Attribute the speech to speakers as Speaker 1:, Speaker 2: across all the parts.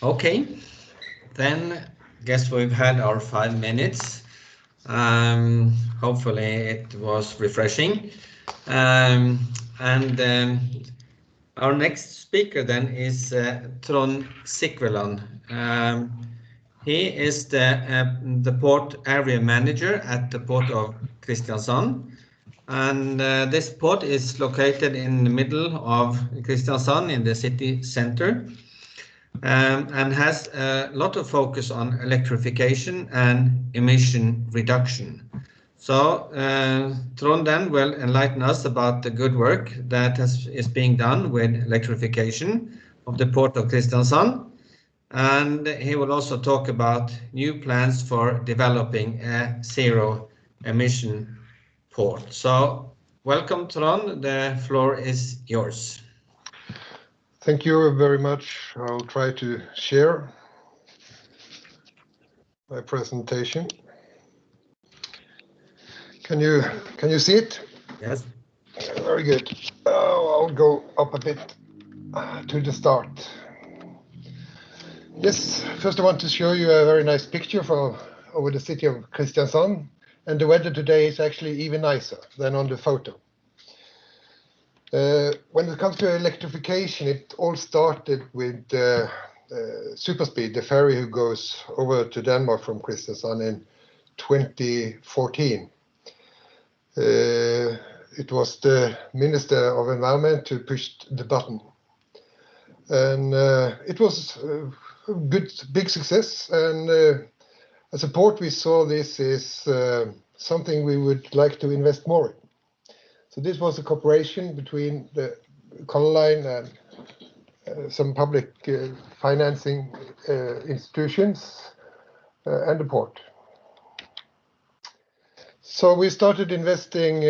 Speaker 1: Okay, then guess we've had our 5 minutes. Hopefully it was refreshing. And our next speaker then is Trond Sikveland. He is the port area manager at the port of Kristiansand. And this port is located in the middle of Kristiansand in the city center. And has a lot of focus on electrification and emission reduction. So Trond then will enlighten us about the good work that is being done with electrification of the port of Kristiansand. And he will also talk about new plans for developing a zero emission port. So welcome, Trond. The floor is yours.
Speaker 2: Thank you very much. I'll try to share my presentation. Can you see it?
Speaker 1: Yes.
Speaker 2: Very good. I'll go up a bit to the start. Yes, first I want to show you a very nice picture over the city of Kristiansand, and the weather today is actually even nicer than on the photo. When it comes to electrification, it all started with Superspeed, the ferry who goes over to Denmark from Kristiansand in 2014. It was the Minister of Environment who pushed the button. And it was a big success. And as a port, we saw this is something we would like to invest more in. So this was a cooperation between the Color Line and some public financing institutions and the port. So we started investing,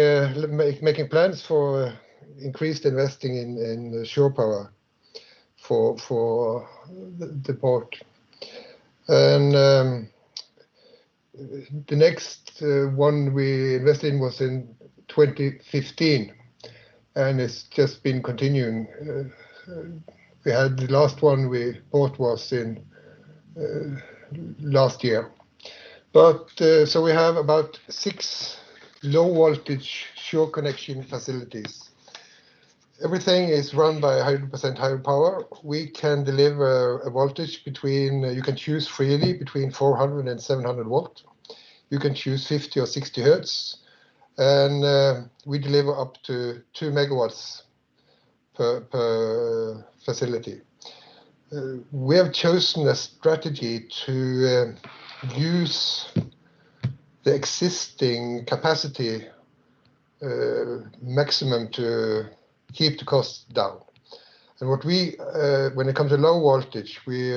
Speaker 2: making plans for increased investing in shore power for the port. And the next one we invested in was in 2015, and it's just been continuing. We had the last one we bought was in last year. But so we have about 6 low voltage shore connection facilities. Everything is run by 100% hydropower. We can deliver a voltage between, you can choose freely between 400 and 700 volt. You can choose 50 or 60 hertz. And we deliver up to 2 megawatts per facility. We have chosen a strategy to use the existing capacity maximum to keep the costs down. And what we, when it comes to low voltage, we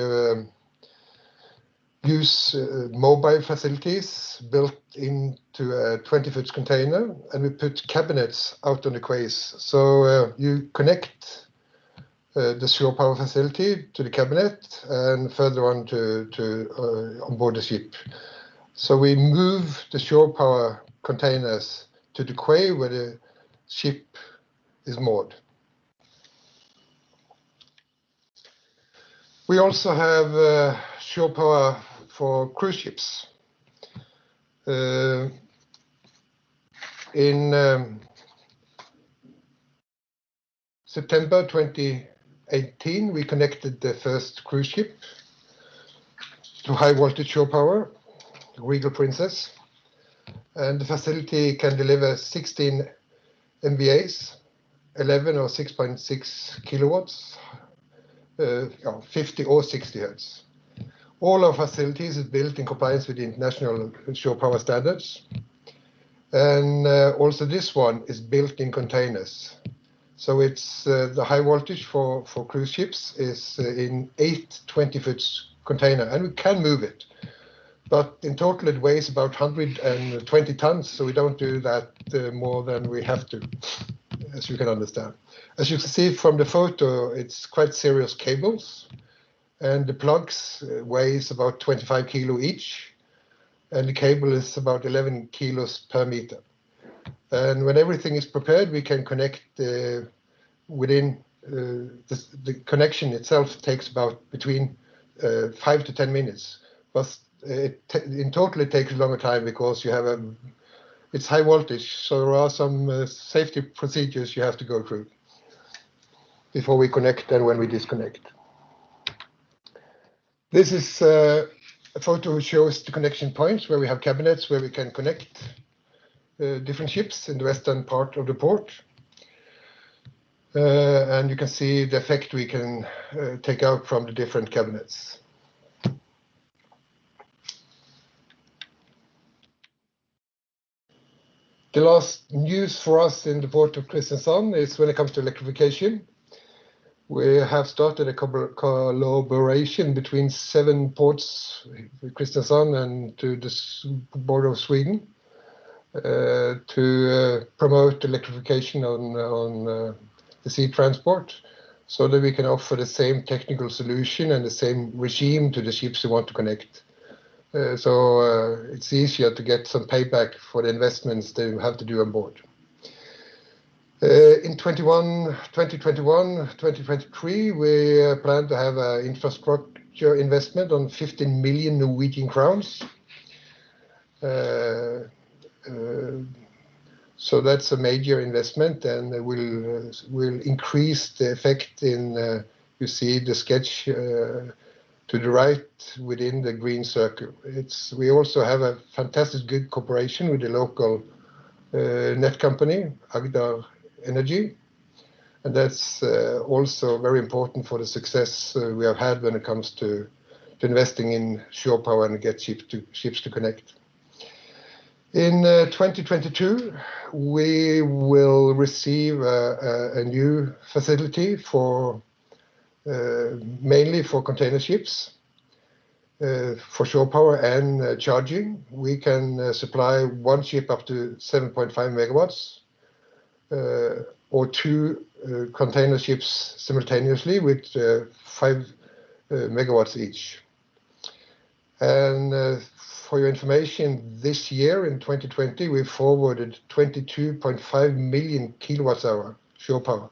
Speaker 2: use mobile facilities built into a 20-foot container, and we put cabinets out on the quays. So you connect the shore power facility to the cabinet and further on to on board the ship. So we move the shore power containers to the quay where the ship is moored. We also have shore power for cruise ships. In September 2018, we connected the first cruise ship to high voltage shore power, Regal Princess, and the facility can deliver 16 MVAs, 11 or 6.6 kilowatts, 50 or 60 hertz. All our facilities is built in compliance with the international shore power standards. And also this one is built in containers. So it's the high voltage for cruise ships is in 8 20-foot container, and we can move it. But in total it weighs about 120 tons, so we don't do that more than we have to, as you can understand. As you can see from the photo, it's quite serious cables, and the plugs weighs about 25 kilo each, and the cable is about 11 kilos per meter. And when everything is prepared, we can connect within the connection itself takes about between 5 to 10 minutes. But in total it takes a longer time because you have it's high voltage, so there are some safety procedures you have to go through before we connect and when we disconnect. This is a photo which shows the connection points where we have cabinets where we can connect different ships in the western part of the port. And you can see the effect we can take out from the different cabinets. The last news for us in the port of Kristiansand is when it comes to electrification. We have started a collaboration between 7 ports, Kristiansand and to the border of Sweden, to promote electrification on the sea transport, so that we can offer the same technical solution and the same regime to the ships who want to connect. So it's easier to get some payback for the investments they have to do on board. In 2021, 2023, we plan to have an infrastructure investment on 15 million Norwegian crowns. So that's a major investment, and will increase the effect in, you see the sketch to the right within the green circle. We also have a fantastic good cooperation with the local net company, Agder Energy, and that's also very important for the success we have had when it comes to investing in shore power and get ships to connect. In 2022, we will receive a new facility for mainly for container ships, for shore power and charging. We can supply 1 ship up to 7.5 megawatts, or 2 container ships simultaneously with 5 megawatts each. And for your information, this year in 2020, we forwarded 22.5 million kilowatts hour shore power.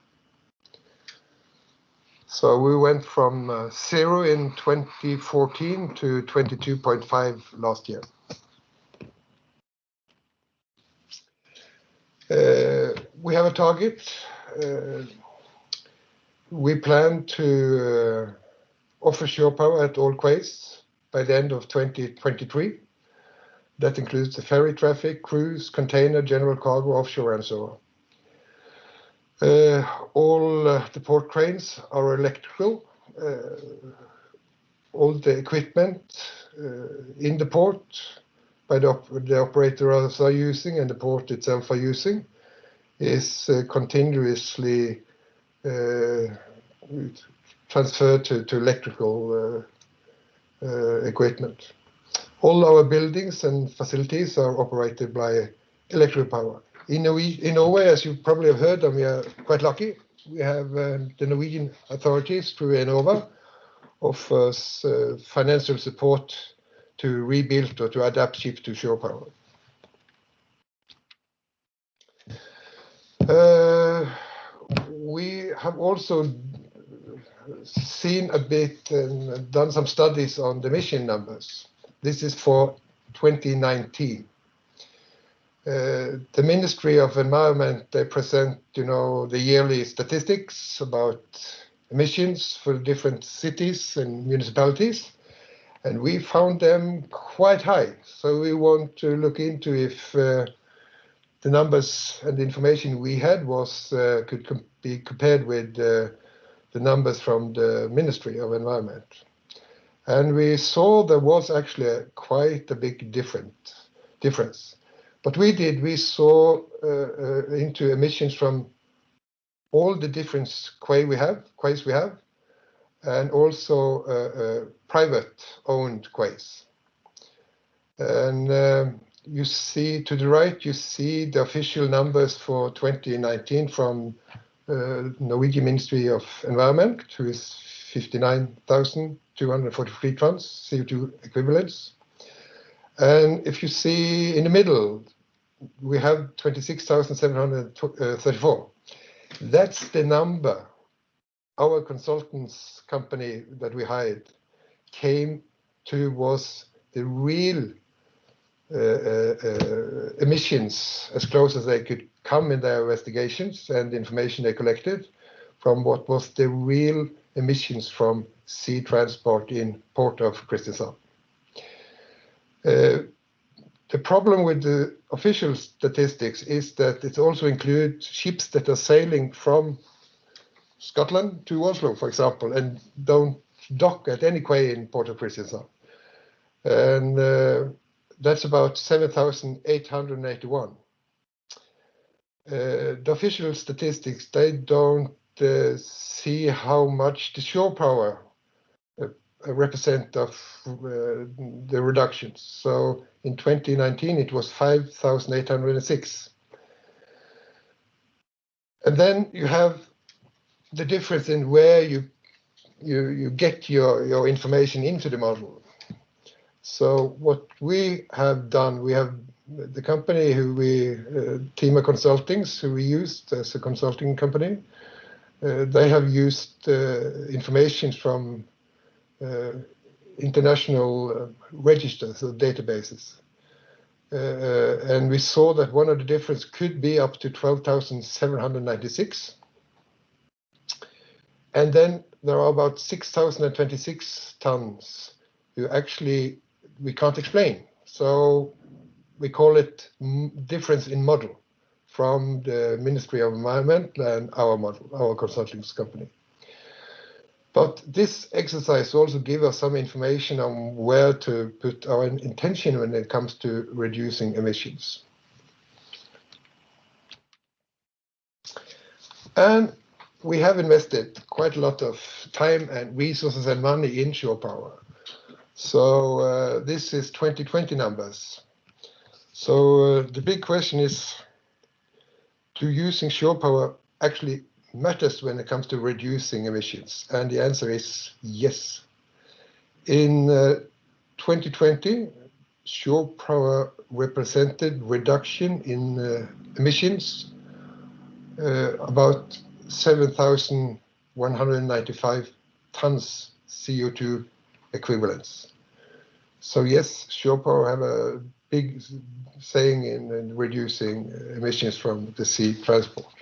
Speaker 2: So we went from 0 in 2014 to 22.5 last year. We have a target. We plan to offer shore power at all quays by the end of 2023. That includes the ferry traffic, cruise, container, general cargo, offshore, and so on. All the port cranes are electrical. All the equipment in the port by the operators are using and the port itself are using is continuously transferred to electrical equipment. All our buildings and facilities are operated by electric power. In Norway, as you probably have heard, and we are quite lucky, we have the Norwegian authorities through Enova offers financial support to rebuild or to adapt ships to shore power. We have also seen a bit and done some studies on the emission numbers. This is for 2019. The Ministry of Environment, they present, the yearly statistics about emissions for different cities and municipalities, and we found them quite high. So we want to look into if the numbers and the information we had could be compared with the numbers from the Ministry of Environment. And we saw there was actually quite a big difference. What we did, we saw into emissions from all the different quays we have, and also private-owned quays. And you see to the right, you see the official numbers for 2019 from Norwegian Ministry of Environment, who is 59,243 tons CO2 equivalents. And if you see in the middle, we have 26,734. That's the number our consultants company that we hired came to was the real emissions, as close as they could come in their investigations and the information they collected, from what was the real emissions from sea transport in port of Kristiansand. The problem with the official statistics is that it also includes ships that are sailing from Scotland to Oslo, for example, and don't dock at any quay in port of Kristiansand. And that's about 7,881. The official statistics, they don't see how much the shore power represent of the reductions. So in 2019, it was 5,806. And then you have the difference in where you get your information into the model. So what we have done, we have the company who we, Tima Consultings, who we used as a consulting company, they have used information from international registers or databases. And we saw that one of the difference could be up to 12,796. And then there are about 6,026 tons who actually we can't explain. So we call it difference in model from the Ministry of Environment and our model, our consulting company. But this exercise also gives us some information on where to put our intention when it comes to reducing emissions. And we have invested quite a lot of time and resources and money in shore power. So this is 2020 numbers. So the big question is, do using shore power actually matters when it comes to reducing emissions? And the answer is yes. In 2020, shore power represented reduction in emissions about 7,195 tons CO2 equivalents. So yes, shore power have a big saying in reducing emissions from the sea transport.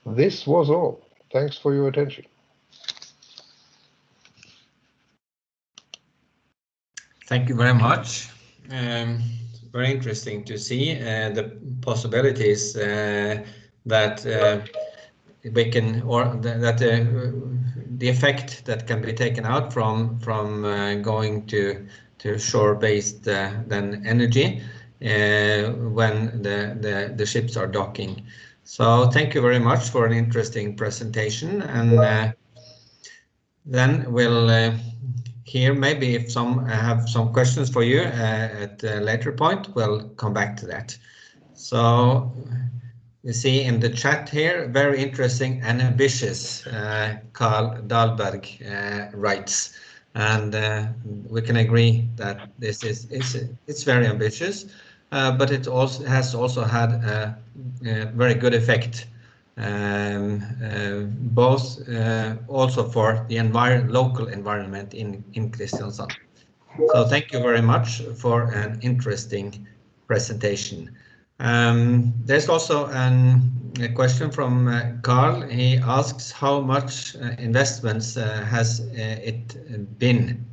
Speaker 2: This was all. Thanks for your attention.
Speaker 1: Thank you very much. Very interesting to see the possibilities that we can, or that the effect that can be taken out from going to shore-based then energy when the ships are docking. So thank you very much for an interesting presentation, and then we'll hear maybe if some have some questions for you at a later point, we'll come back to that. So you see in the chat here, very interesting and ambitious, Carl Dahlberg writes, and we can agree that this it's very ambitious, but it also has had a very good effect, both also for the local environment in Kristiansand. So thank you very much for an interesting presentation. There's also a question from Carl. He asks how much investments has it been?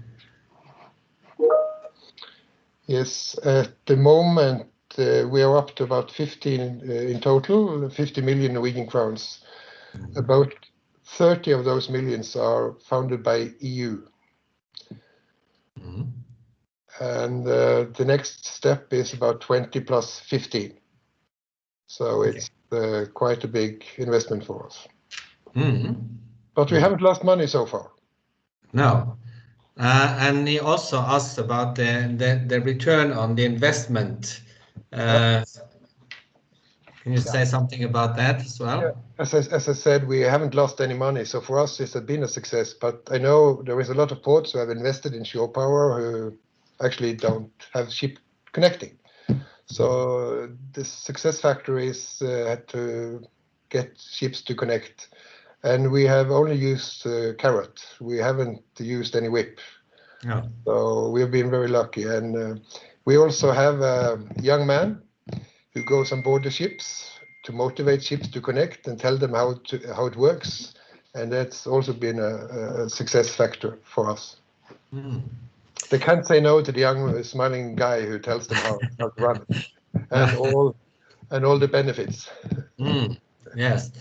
Speaker 2: Yes, at the moment we are up to about 15 in total, 50 million Norwegian crowns. About 30 of those millions are funded by EU. And the next step is about 20 plus 15. So it's quite a big investment for us. But we haven't lost money so far.
Speaker 1: No. And he also asks about the return on the investment. Can you say something about that as well?
Speaker 2: Yeah. As I said, we haven't lost any money. So for us, it's been a success. But I know there is a lot of ports who have invested in shore power who actually don't have ship connecting. So the success factor is to get ships to connect. and we have only used carrot. We haven't used any whip.
Speaker 1: No.
Speaker 2: So we've been very lucky. And we also have a young man who goes on board the ships to motivate ships to connect and tell them how it works. And that's also been a success factor for us.
Speaker 1: Mm.
Speaker 2: They can't say no to the young smiling guy who tells them how to run it and all the benefits.
Speaker 1: Yes.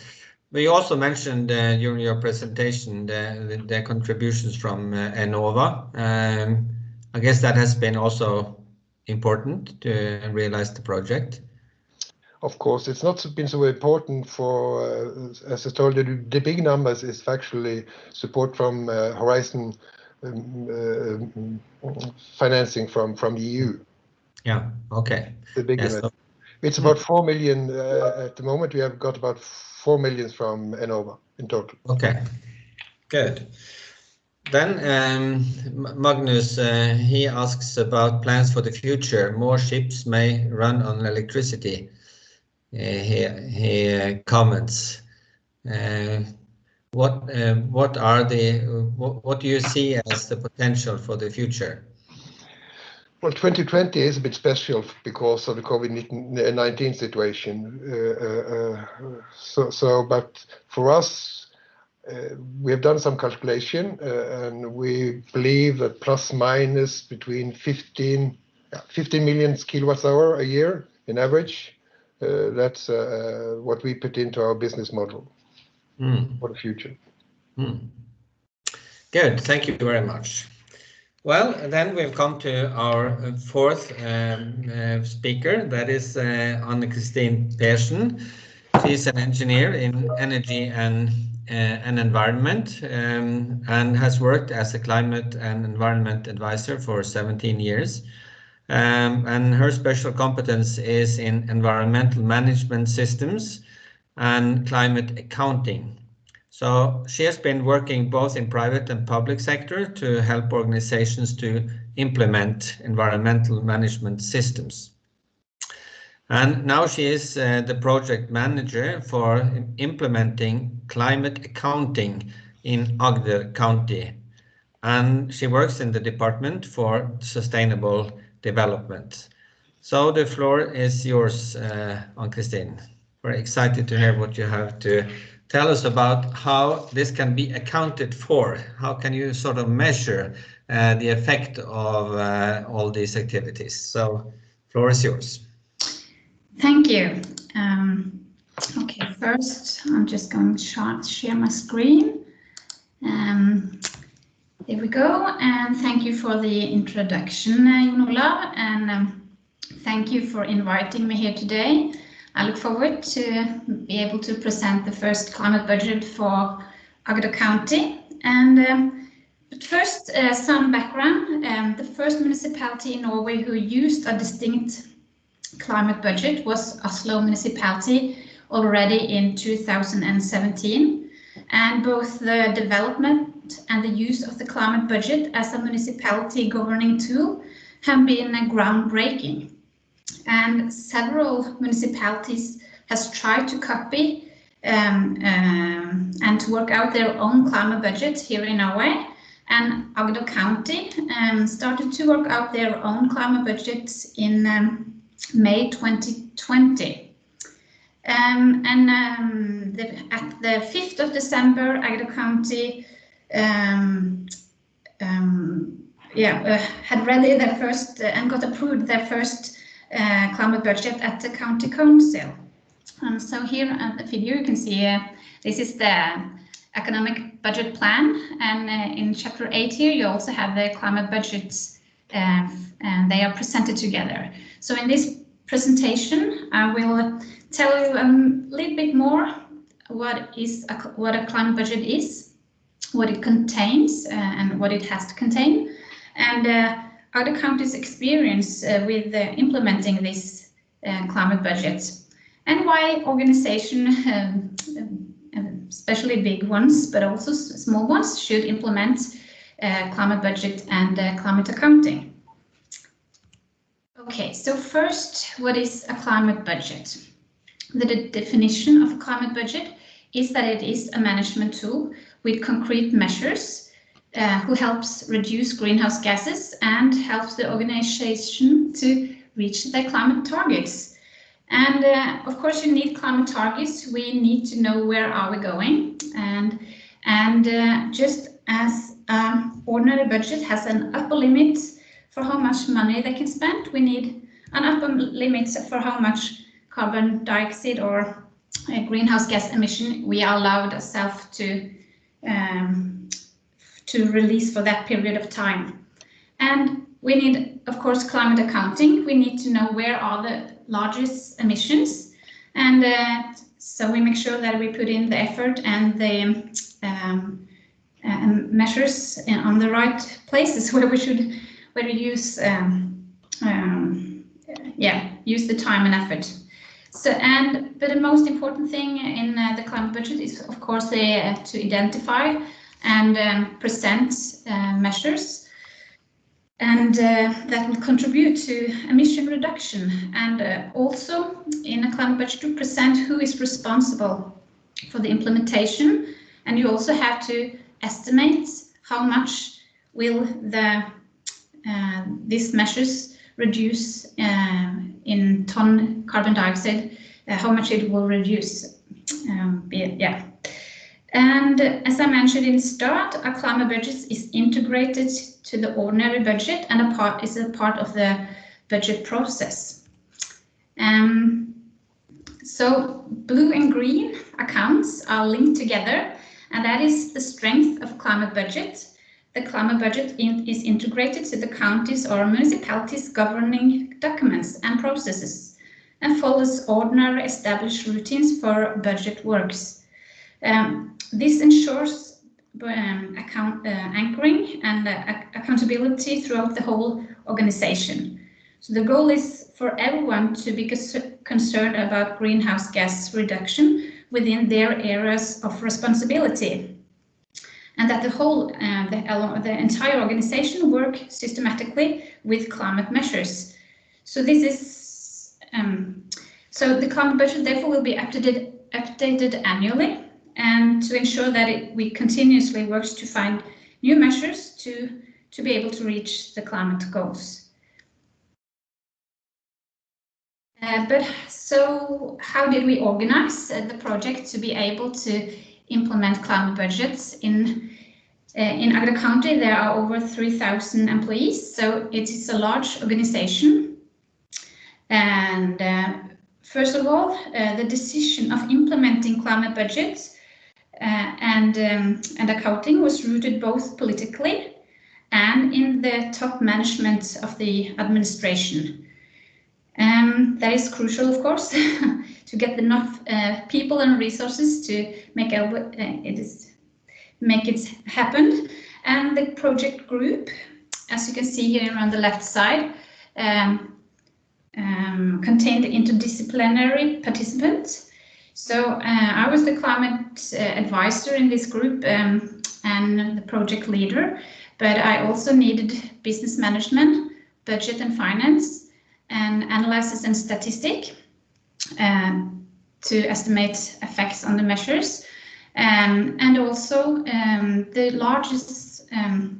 Speaker 1: But you also mentioned during your presentation the contributions from Enova. I guess that has been also important to realize the project.
Speaker 2: Of course, it's not been so important for, as I told you, the big numbers is actually support from Horizon financing from the EU.
Speaker 1: Yeah, okay.
Speaker 2: The big
Speaker 1: Yes,
Speaker 2: investment. It's about 4 million at the moment. We have got about 4 million from Enova in total.
Speaker 1: Okay, good. Then Magnus, he asks about plans for the future. More ships may run on electricity. He comments. What do you see as the potential for the future?
Speaker 2: Well, 2020 is a bit special because of the COVID-19 situation. But for us, we have done some calculation, and we believe that plus minus between 15 million kilowatts hour a year in average. That's what we put into our business model for the future.
Speaker 1: Good, thank you very much. Well, then we've come to our fourth speaker, that is Anne-Kristin Persson. She's an engineer in energy and environment and has worked as a climate and environment advisor for 17 years. And her special competence is in environmental management systems and climate accounting. So she has been working both in private and public sector to help organizations to implement environmental management systems. And now she is the project manager for implementing climate accounting in Agder County. And she works in the Department for Sustainable Development. So the floor is yours, Ann-Kristin. We're excited to hear what you have to tell us about how this can be accounted for. How can you sort of measure the effect of all these activities? So, floor is yours.
Speaker 3: Thank you. Okay, first I'm just going to share my screen. There we go, and thank you for the introduction, Jon Olav, and thank you for inviting me here today. I look forward to be able to present the first climate budget for Agder County. But first, some background. The first municipality in Norway who used a distinct climate budget was Oslo municipality already in 2017. And both the development and the use of the climate budget as a municipality governing tool have been groundbreaking. And several municipalities has tried to copy and to work out their own climate budget here in Norway. And Agder County started to work out their own climate budgets in May 2020. At the 5th of December, Agder County had ready their first and got approved their first climate budget at the county council. So here at the figure you can see this is the economic budget plan, and in chapter 8 here you also have the climate budgets and they are presented together. So in this presentation I will tell you a little bit more what a climate budget is, what it contains and what it has to contain, and Agder County's experience with implementing this climate budget, and why organizations, especially big ones, but also small ones, should implement climate budget and climate accounting. Okay, so first, what is a climate budget? The definition of a climate budget is that it is a management tool with concrete measures who helps reduce greenhouse gases and helps the organization to reach their climate targets. And of course, you need climate targets. We need to know where are we going, and just as ordinary budget has an upper limit for how much money they can spend, we need an upper limit for how much carbon dioxide or greenhouse gas emission we are allowed ourselves to release for that period of time. And we need, of course, climate accounting. We need to know where are the largest emissions, and so we make sure that we put in the effort and the measures on the right places where we should use use the time and effort. So, but the most important thing in the climate budget is, of course, to identify and present measures, and that will contribute to emission reduction, and also in a climate budget to present who is responsible for the implementation, and you also have to estimate how much will these measures reduce in ton carbon dioxide, how much it will reduce. And as I mentioned in the start, a climate budget is integrated to the ordinary budget and is a part of the budget process. So blue and green accounts are linked together, and that is the strength of climate budget. The climate budget is integrated to the counties or municipalities' governing documents and processes, and follows ordinary established routines for budget works. This ensures anchoring and accountability throughout the whole organization. So the goal is for everyone to be concerned about greenhouse gas reduction within their areas of responsibility, and that the entire organization work systematically with climate measures. So this is so the climate budget therefore will be updated annually, and to ensure that we continuously work to find new measures to be able to reach the climate goals. But so how did we organize the project to be able to implement climate budgets? In Agder County, there are over 3,000 employees, so it is a large organization. And first of all, the decision of implementing climate budgets and accounting was rooted both politically and in the top management of the administration. That is crucial, of course, to get enough people and resources to make it happen. And the project group, as you can see here on the left side, contained interdisciplinary participants. So I was the climate advisor in this group and the project leader, but I also needed business management, budget and finance, and analysis and statistic to estimate effects on the measures, and also the largest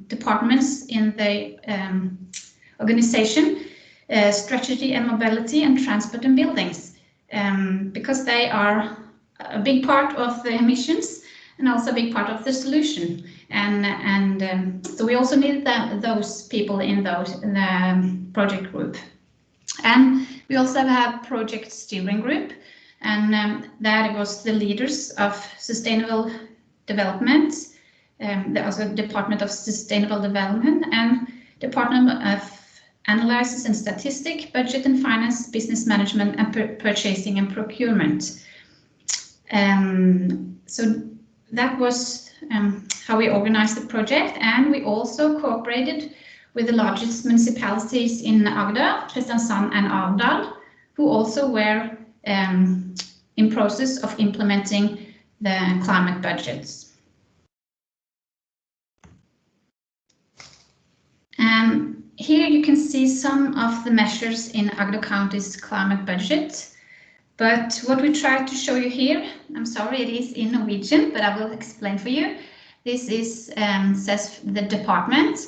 Speaker 3: departments in the organization, strategy and mobility and transport and buildings, because they are a big part of the emissions and also a big part of the solution, and so we also need those people in the project group. And we also have project steering group, and that was the leaders of sustainable development, also Department of Sustainable Development and Department of Analysis and Statistic, Budget and Finance, Business Management and Purchasing and Procurement. So that was how we organized the project, and we also cooperated with the largest municipalities in Agder, Kristiansand and Arendal, who also were in process of implementing the climate budgets. Here you can see some of the measures in Agder County's climate budget. But what we try to show you here, I'm sorry, it is in Norwegian, but I will explain for you. This is says the department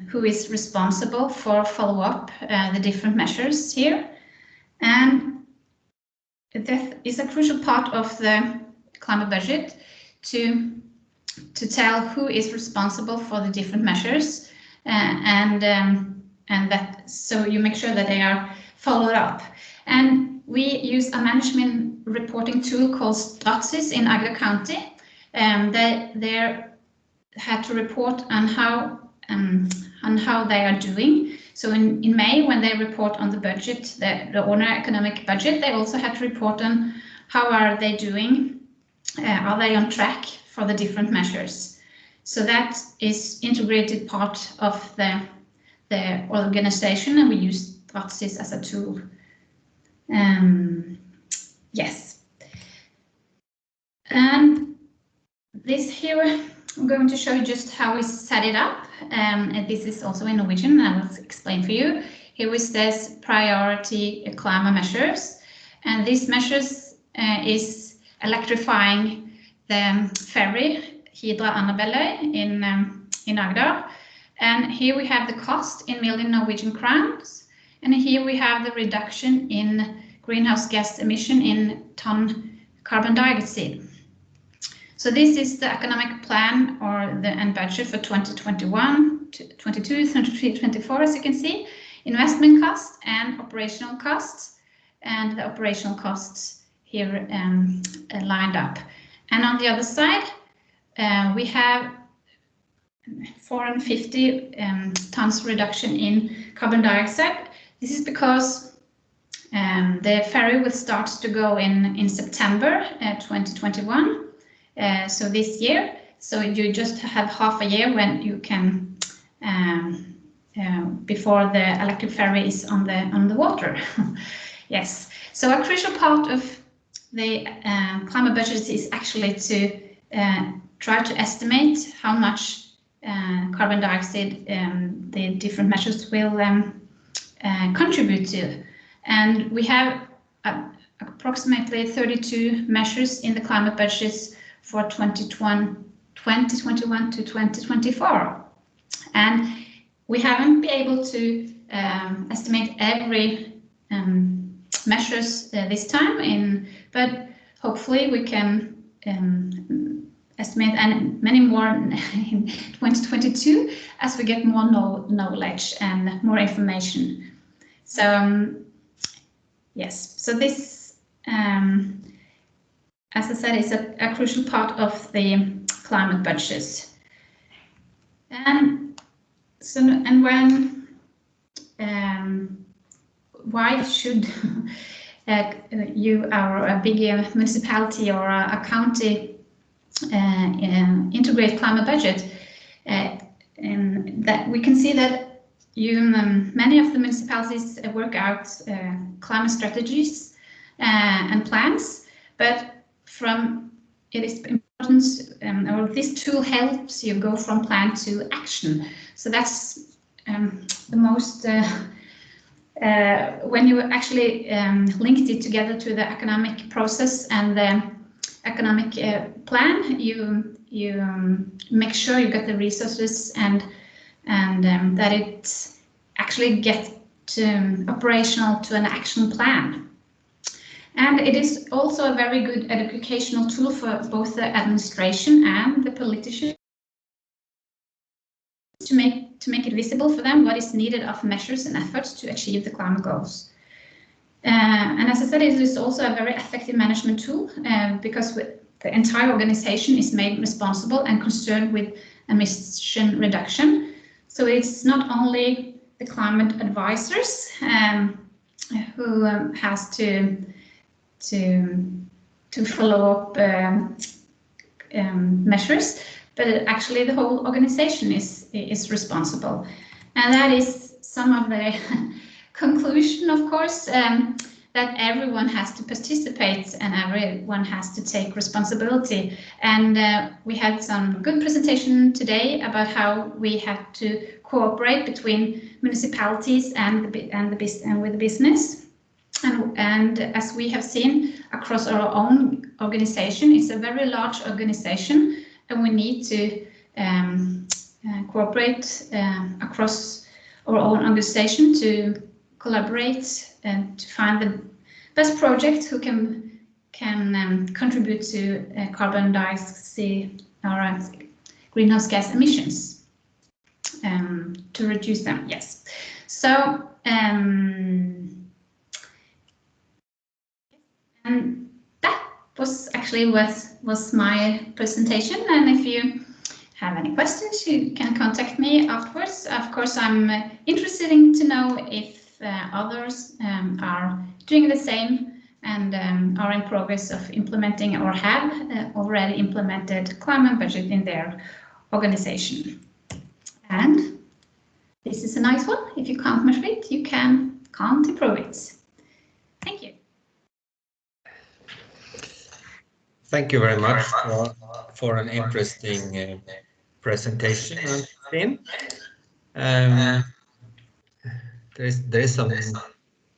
Speaker 3: who is responsible for follow up the different measures here, and that is a crucial part of the climate budget to tell who is responsible for the different measures, and that so you make sure that they are followed up. And we use a management reporting tool called Straxis in Agder County. They had to report on how they are doing. So in May, when they report on the budget, the owner economic budget, they also had to report on how are they doing. Are they on track for the different measures? So that is integrated part of the organization, and we use Straxis as a tool. Yes. And this here, I'm going to show you just how we set it up. And this is also in Norwegian, I will explain for you. Here it says priority climate measures. And these measures is electrifying the ferry, Hidra Annabelle in Agder. And here we have the cost in million Norwegian crowns. And here we have the reduction in greenhouse gas emission in ton carbon dioxide. So this is the economic plan and budget for 2021, 22, 23, 24, as you can see. Investment costs and operational costs. And the operational costs here lined up. And on the other side, we have 450 tons reduction in carbon dioxide. This is because the ferry will start to go in September 2021. So this year, so you just have half a year when you can before the electric ferry is on the water. Yes. So a crucial part of the climate budget is actually to try to estimate how much carbon dioxide the different measures will contribute to. And we have approximately 32 measures in the climate budgets for 2021 to 2024. And we haven't been able to estimate every measures this time, but hopefully we can estimate many more in 2022 as we get more knowledge and more information. So yes, so this, as I said, is a crucial part of the climate budgets. And so, and when, why should you or a big municipality or a county integrate climate budget? And that we can see that many of the municipalities work out climate strategies and plans, but it is important, or this tool helps you go from plan to action. So that's the most, when you actually linked it together to the economic process and the economic plan, you make sure you get the resources and that it actually gets operational to an action plan. And it is also a very good educational tool for both the administration and the politicians to make it visible for them what is needed of measures and efforts to achieve the climate goals. And as I said, it is also a very effective management tool because the entire organization is made responsible and concerned with emission reduction. So it's not only the climate advisors who has to follow up measures, but actually the whole organization is responsible. And that is some of the conclusion, of course, that everyone has to participate and everyone has to take responsibility. And we had some good presentation today about how we have to cooperate between municipalities and with the business. And as we have seen across our own organization, it's a very large organization, and we need to cooperate across our own organization to collaborate and to find the best project who can contribute to carbon dioxide or greenhouse gas emissions to reduce them. Yes. So and that was actually was my presentation. And if you have any questions, you can contact me afterwards. Of course, I'm interested in to know if others are doing the same and are in progress of implementing or have already implemented climate budget in their organization. And this is a nice one. If you can't measure it, you can't improve it. Thank you.
Speaker 1: Thank you very much for an interesting presentation. There is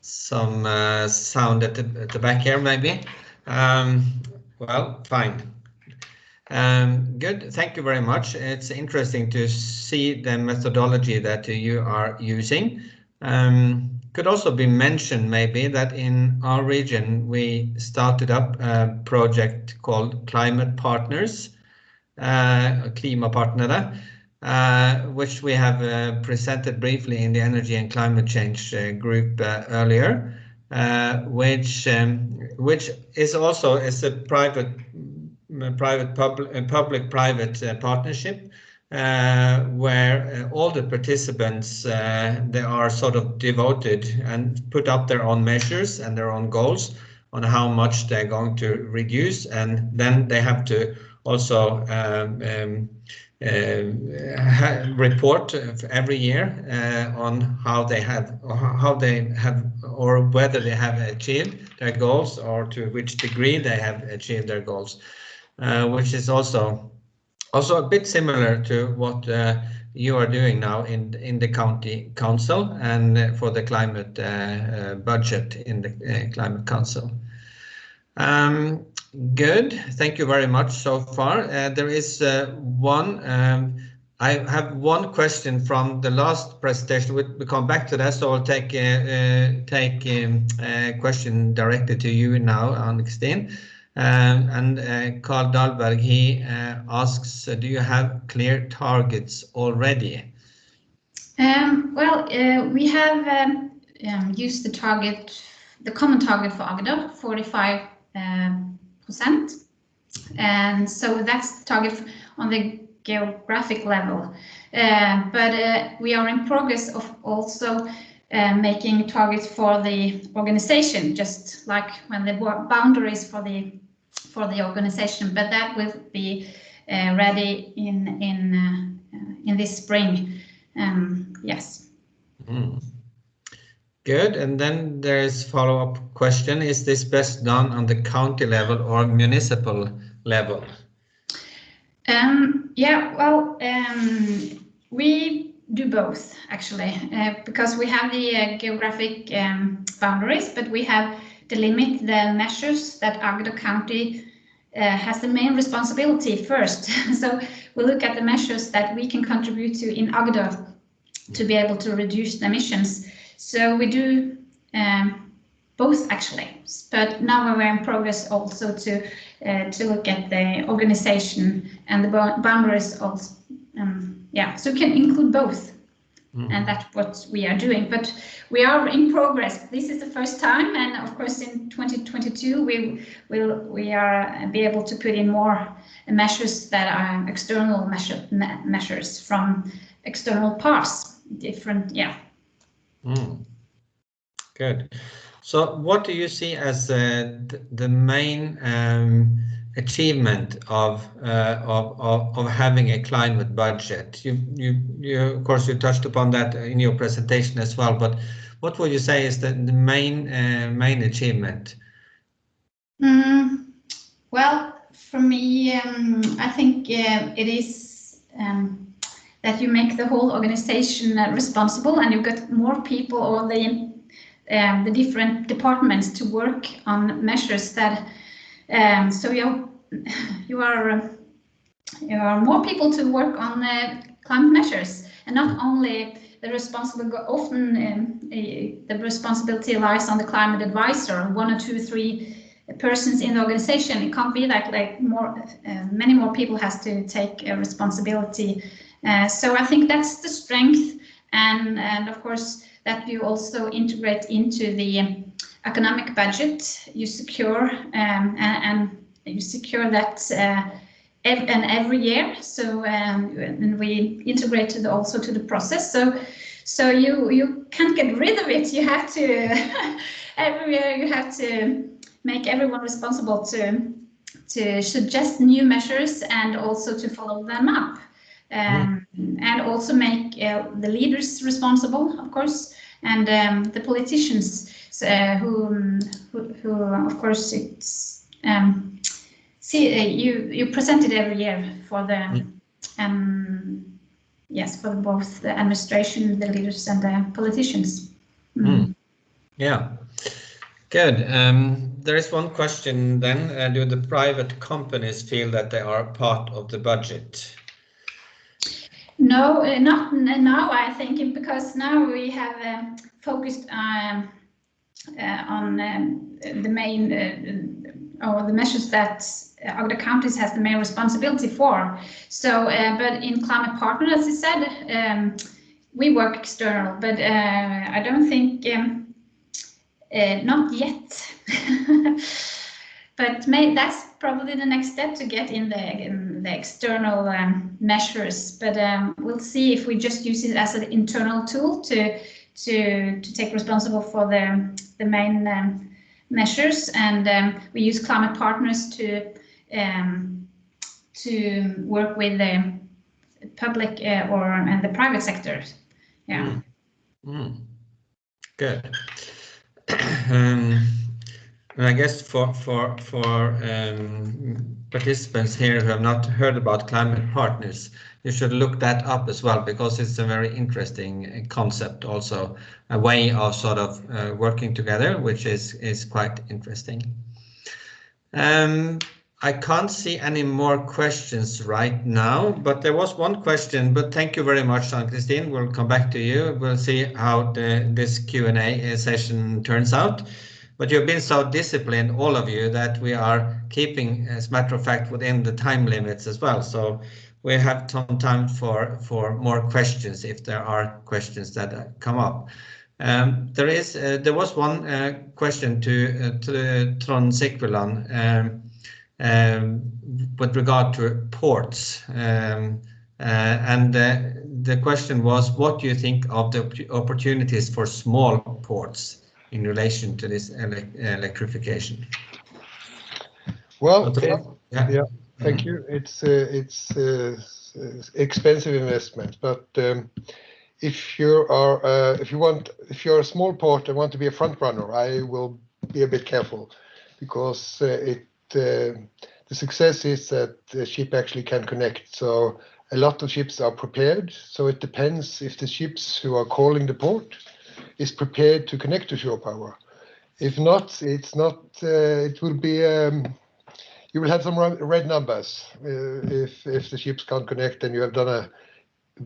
Speaker 1: some sound at the back here, maybe. Well, fine. Good. Thank you very much. It's interesting to see the methodology that you are using. Could also be mentioned maybe that in our region we started up a project called Climate Partners, Klimapartnere, which we have presented briefly in the Energy and Climate Change group earlier, which is also a public-private partnership where all the participants they are sort of devoted and put up their own measures and their own goals on how much they're going to reduce, and then they have to also report every year on how they have or whether they have achieved their goals or to which degree they have achieved their goals, which is also a bit similar to what you are doing now in the county council and for the climate budget in the climate council. Good. Thank you very much so far. There is one. I have one question from the last presentation. We come back to that, so I'll take a question directed to you now, Ann-Kristin. And Carl Dahlberg, he asks, do you have clear targets already?
Speaker 3: We have used the common target for Agder, 45%, and so that's the target on the geographic level. But we are in progress of also making targets for the organization, just like when the boundaries for the organization. But that will be ready in this spring. Yes.
Speaker 1: Good. And then there is follow-up question: is this best done on the county level or municipal level?
Speaker 3: We do both actually, because we have the geographic boundaries, but we have to limit the measures that Agder County has the main responsibility first. So we look at the measures that we can contribute to in Agder to be able to reduce the emissions. So we do both actually, but now we're in progress also to look at the organization and the boundaries also. So we can include both, and that's what we are doing. But we are in progress. This is the first time, and of course in 2022 we are be able to put in more measures that are external measures from external parts. Different,
Speaker 1: Good. So what do you see as the main achievement of having a climate budget? You of course you touched upon that in your presentation as well, but what would you say is the main achievement?
Speaker 3: Well, for me, I think it is that you make the whole organization responsible, and you've got more people, or the different departments to work on measures that so you are more people to work on climate measures, and not only the the responsibility lies on the climate advisor, 1 or 2 or 3 persons in the organization. It can't be like more many more people has to take responsibility. So I think that's the strength, and of course that you also integrate into the economic budget. You secure and you secure that every year. So and we integrated also to the process. So you can't get rid of it. You have to every year you have to make everyone responsible to suggest new measures and also to follow them up, and also make the leaders responsible, of course, and the politicians who of course it's you present it every year for the yes, for both the administration, the leaders, and the politicians.
Speaker 1: Yeah. Good. There is one question then. Do the private companies feel that they are part of the budget?
Speaker 3: No, not now, I think, because now we have focused on the main or the measures that Agder counties has the main responsibility for. So, but in Climate Partner, as I said, we work external, but I don't think. Not yet, but that's probably the next step to get in the external measures. But we'll see if we just use it as an internal tool to take responsible for the main measures, and we use climate partners to work with the public and the private sector. Yeah.
Speaker 1: Good. And I guess for participants here who have not heard about climate partners, you should look that up as well, because it's a very interesting concept, also a way of sort of working together, which is quite interesting. I can't see any more questions right now, but there was one question. But thank you very much, Ann-Kristin. We'll come back to you. We'll see how this Q&A session turns out. But you've been so disciplined, all of you, that we are keeping, as a matter of fact, within the time limits as well. So we have some time for more questions if there are questions that come up. There was one question to Trond Sikveland. With regard to ports, and the question was, what do you think of the opportunities for small ports in relation to this electrification?
Speaker 2: Well, yeah, thank you. It's expensive investment, but if you're a small port and want to be a front runner, I will be a bit careful, because the success is that the ship actually can connect. So a lot of ships are prepared. So it depends if the ships who are calling the port is prepared to connect to shore power. If not, it's not. It will be. You will have some red numbers if the ships can't connect and you have done a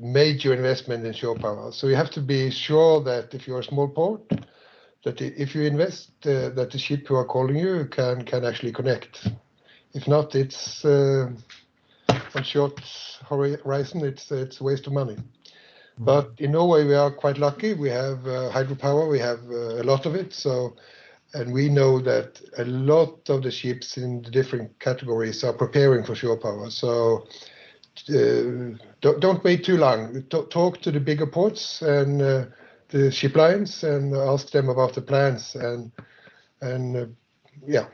Speaker 2: major investment in shore power. So you have to be sure that if you're a small port, that if you invest, that the ship who are calling you can actually connect. If not, it's on short horizon. It's a waste of money. But in Norway, we are quite lucky. We have hydropower. We have a lot of it. So, and we know that a lot of the ships in the different categories are preparing for shore power. So don't wait too long. Talk to the bigger ports and the ship lines and ask them about the plans, and yeah,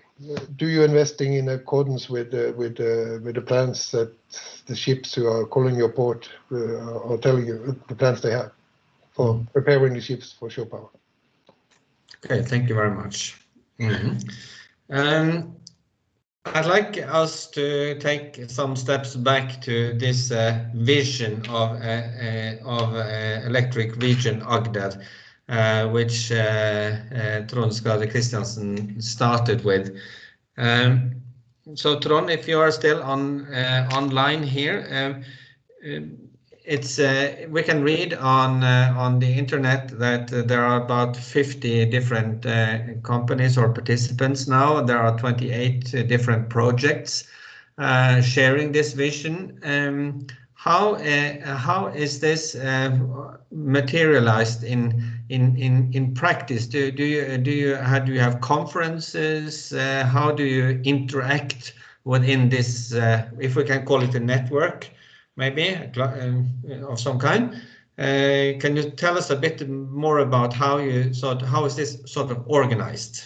Speaker 2: do you investing in accordance with the plans that the ships who are calling your port are telling you the plans they have for preparing the ships for shore power?
Speaker 1: Okay, thank you very much. I'd like us to take some steps back to this vision of electric region Agder. which Trond Skade Christiansen started with. So Trond, if you are still online here, it's we can read on the internet that there are about 50 different companies or participants now. There are 28 different projects sharing this vision. How is this materialized in practice? Do you have conferences? How do you interact within this, if we can call it a network, maybe of some kind? Can you tell us a bit more about how is this sort of organized?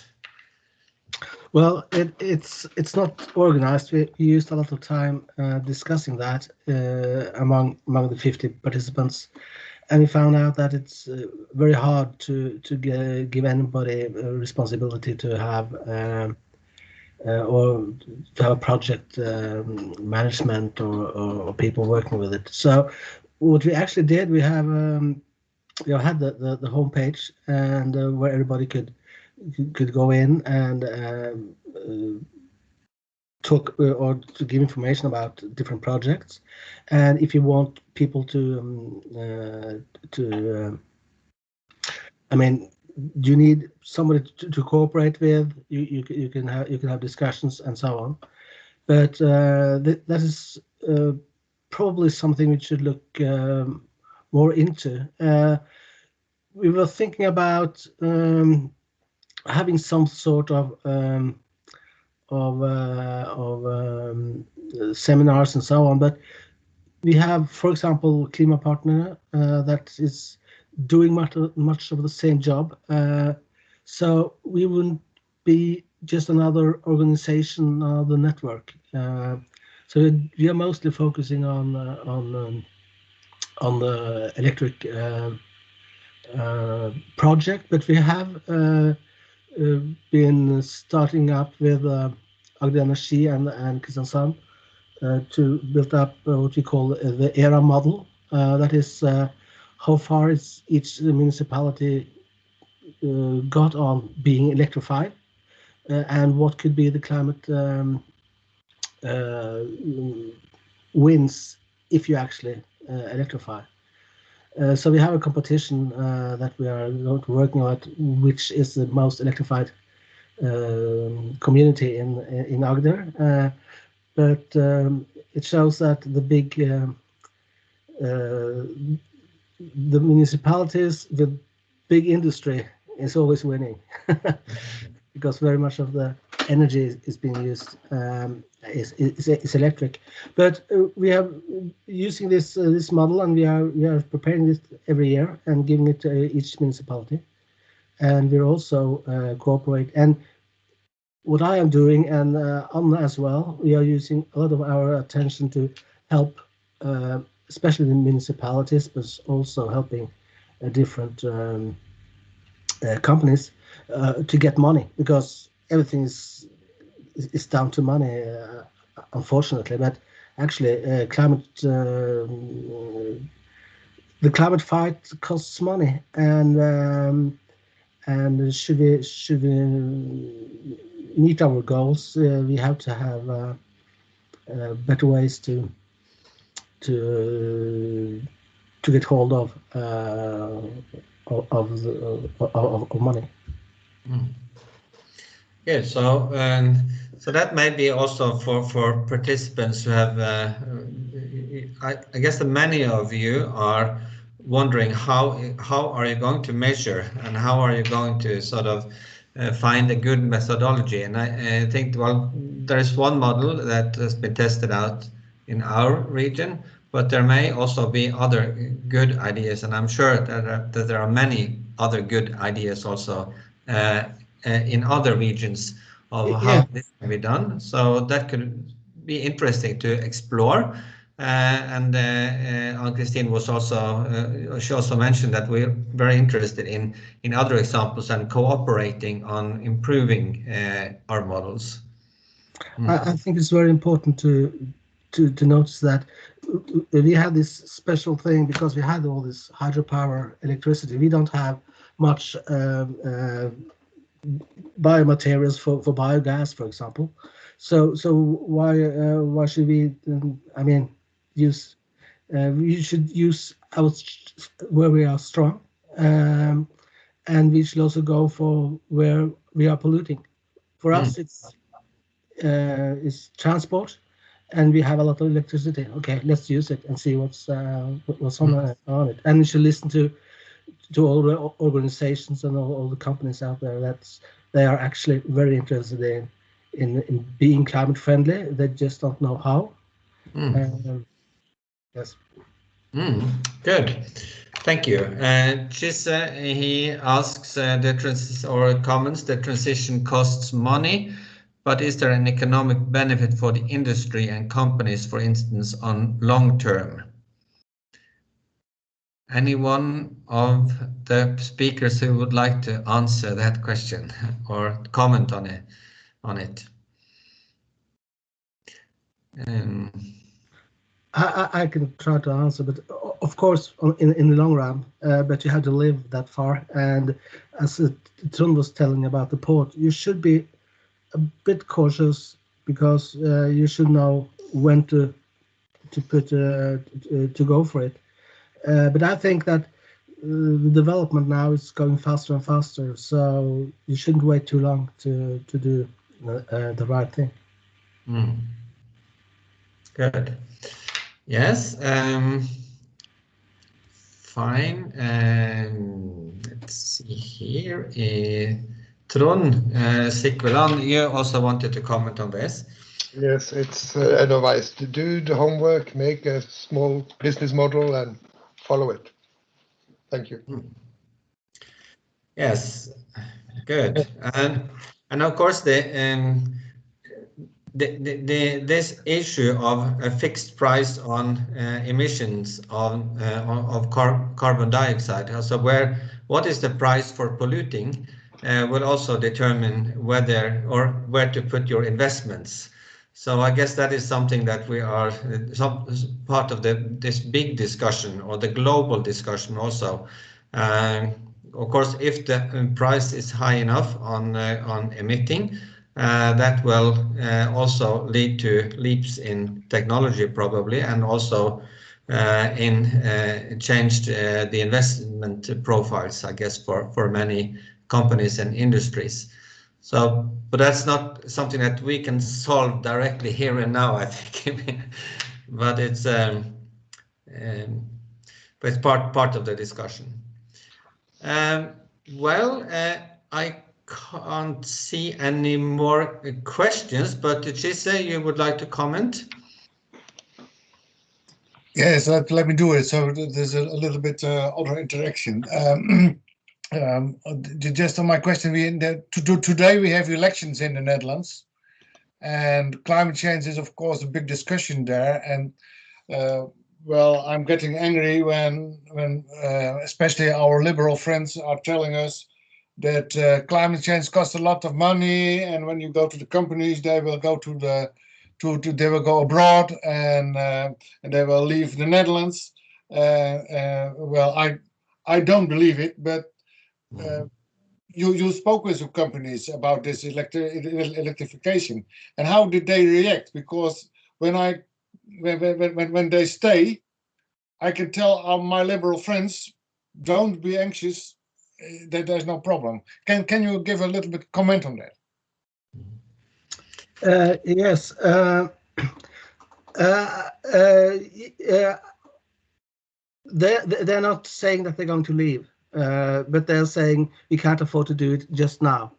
Speaker 4: Well, it's not organized. We used a lot of time discussing that among the 50 participants, and we found out that it's very hard to give anybody a responsibility to have or to have a project management or people working with it. So what we actually did, we have had the homepage and where everybody could go in and talk or to give information about different projects. And if you want people to I mean, do you need somebody to cooperate with? You can have discussions and so on. But that is probably something we should look more into. We were thinking about having some sort of seminars and so on, but we have, for example, Klimapartner that is doing much of the same job. So we wouldn't be just another organization, another network. So we are mostly focusing on the electric project, but we have been starting up with Agder NSC and Kristiansand to build up what we call the ERA model. That is how far is each municipality got on being electrified, and what could be the climate wins if you actually electrify. So we have a competition that we are working on, which is the most electrified community in Agder. But it shows that the municipalities with big industry is always winning because very much of the energy is being used is electric. But we are using this model, and we are preparing this every year and giving it to each municipality. And we're also cooperate. And what I am doing, and Anna as well, we are using a lot of our attention to help, especially the municipalities, but also helping different companies to get money, because everything is down to money, unfortunately. But actually, the climate fight costs money, and should we meet our goals, we have to have better ways to get hold of money.
Speaker 1: Yeah, so that may be also for participants who have. I guess that many of you are wondering how are you going to measure, and how are you going to sort of find a good methodology. And I think, well, there is one model that has been tested out in our region, but there may also be other good ideas, and I'm sure that there are many other good ideas also in other regions of how this can be done. So that could be interesting to explore. And Ann-Kristin was also, she also mentioned that we're very interested in other examples and cooperating on improving our models.
Speaker 4: I think it's very important to notice that we have this special thing because we had all this hydropower electricity. We don't have much biomaterials for biogas, for example. So why should we? I mean, use we should use where we are strong, and we should also go for where we are polluting. For us, it's transport, and we have a lot of electricity. Okay, let's use it and see what's on it. And we should listen to all the organizations and all the companies out there they are actually very interested in being climate friendly. They just don't know how. Yes.
Speaker 1: Good. Thank you. Chisa, he asks comments the transition costs money, but is there an economic benefit for the industry and companies, for instance, on long term? Anyone of the speakers who would like to answer that question or comment on it?
Speaker 4: I can try to answer, but of course, in the long run, but you have to live that far. And as Trond was telling about the port, you should be a bit cautious because you should know when to go for it. But I think that the development now is going faster and faster, so you shouldn't wait too long to do the right thing.
Speaker 1: Good. Yes. Fine. Let's see here. Trond Sikveland, you also wanted to comment on this.
Speaker 2: Yes, it's advice to do the homework, make a small business model, and follow it. Thank you.
Speaker 1: Yes, good. And of course, this issue of a fixed price on emissions of carbon dioxide, so what is the price for polluting, will also determine whether or where to put your investments. So I guess that is something that we are part of this big discussion or the global discussion also. Of course, if the price is high enough on emitting, that will also lead to leaps in technology probably, and also in changed the investment profiles, I guess, for many companies and industries. So, but that's not something that we can solve directly here and now, I think. But it's part of the discussion. Well, I can't see any more questions, but Chisa, you would like to comment?
Speaker 5: Yes, let me do it. So there's a little bit other interaction. Just on my question, today we have elections in the Netherlands, and climate change is, of course, a big discussion there. And well, I'm getting angry when especially our liberal friends are telling us that climate change costs a lot of money, and when you go to the companies, they will go they will go abroad, and they will leave the Netherlands. Well, I don't believe it, but you spoke with some companies about this electrification, and how did they react? Because when they stay, I can tell my liberal friends, don't be anxious, that there's no problem. Can you give a little bit comment on that?
Speaker 4: Yes. They're not saying that they're going to leave, but they're saying we can't afford to do it just now.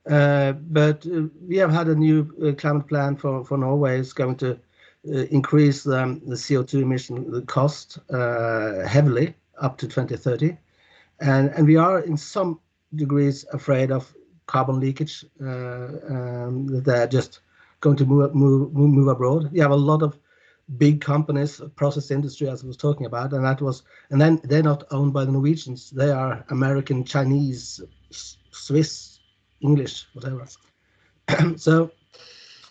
Speaker 4: But we have had a new climate plan for Norway. It's going to increase the CO2 emission cost heavily up to 2030. And we are in some degrees afraid of carbon leakage, that they're just going to move abroad. You have a lot of big companies, process industry, as I was talking about, and then they're not owned by the Norwegians. They are American, Chinese, Swiss, English, whatever. So,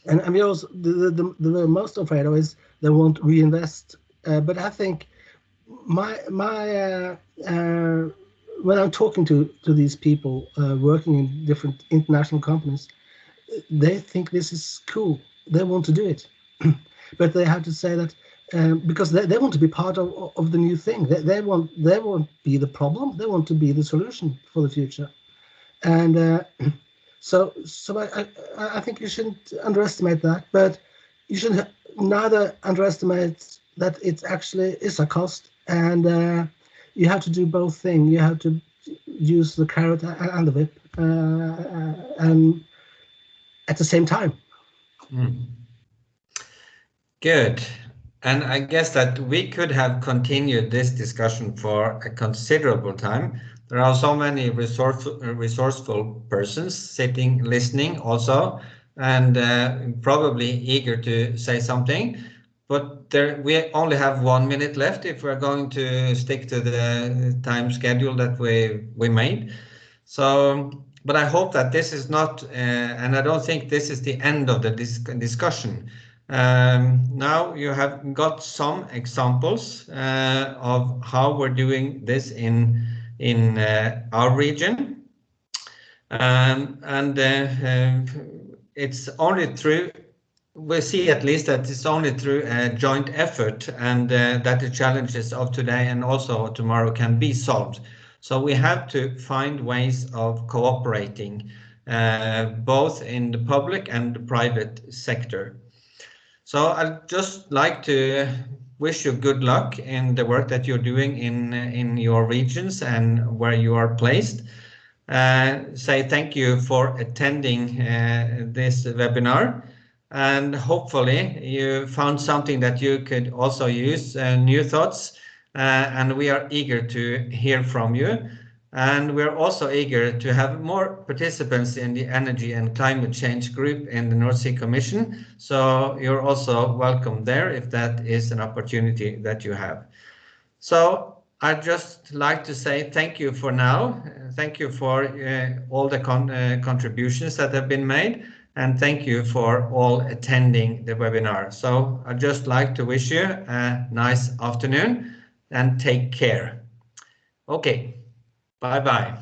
Speaker 4: and we also the most afraid of is they won't reinvest. But I think my when I'm talking to these people working in different international companies, they think this is cool. They want to do it, but they have to say that because they want to be part of the new thing. They won't be the problem. They want to be the solution for the future. And so I think you shouldn't underestimate that, but you should neither underestimate that it actually is a cost, and you have to do both things. You have to use the carrot and the whip, and at the same time.
Speaker 1: Good. And I guess that we could have continued this discussion for a considerable time. There are so many resourceful persons sitting, listening also, and probably eager to say something. But we only have 1 minute left if we're going to stick to the time schedule that we made. So, but I hope that this is not, and I don't think this is the end of the discussion. Now you have got some examples of how we're doing this in our region, and it's only through, we see at least that it's only through a joint effort, and that the challenges of today and also tomorrow can be solved. So we have to find ways of cooperating, both in the public and the private sector. So I'd just like to wish you good luck in the work that you're doing in your regions and where you are placed. Say thank you for attending this webinar, and hopefully you found something that you could also use, new thoughts, and we are eager to hear from you. And we're also eager to have more participants in the Energy and Climate Change group in the North Sea Commission. So you're also welcome there if that is an opportunity that you have. So I'd just like to say thank you for now. Thank you for all the contributions that have been made. And thank you for all attending the webinar. So I'd just like to wish you a nice afternoon and take care. Okay. Bye-bye.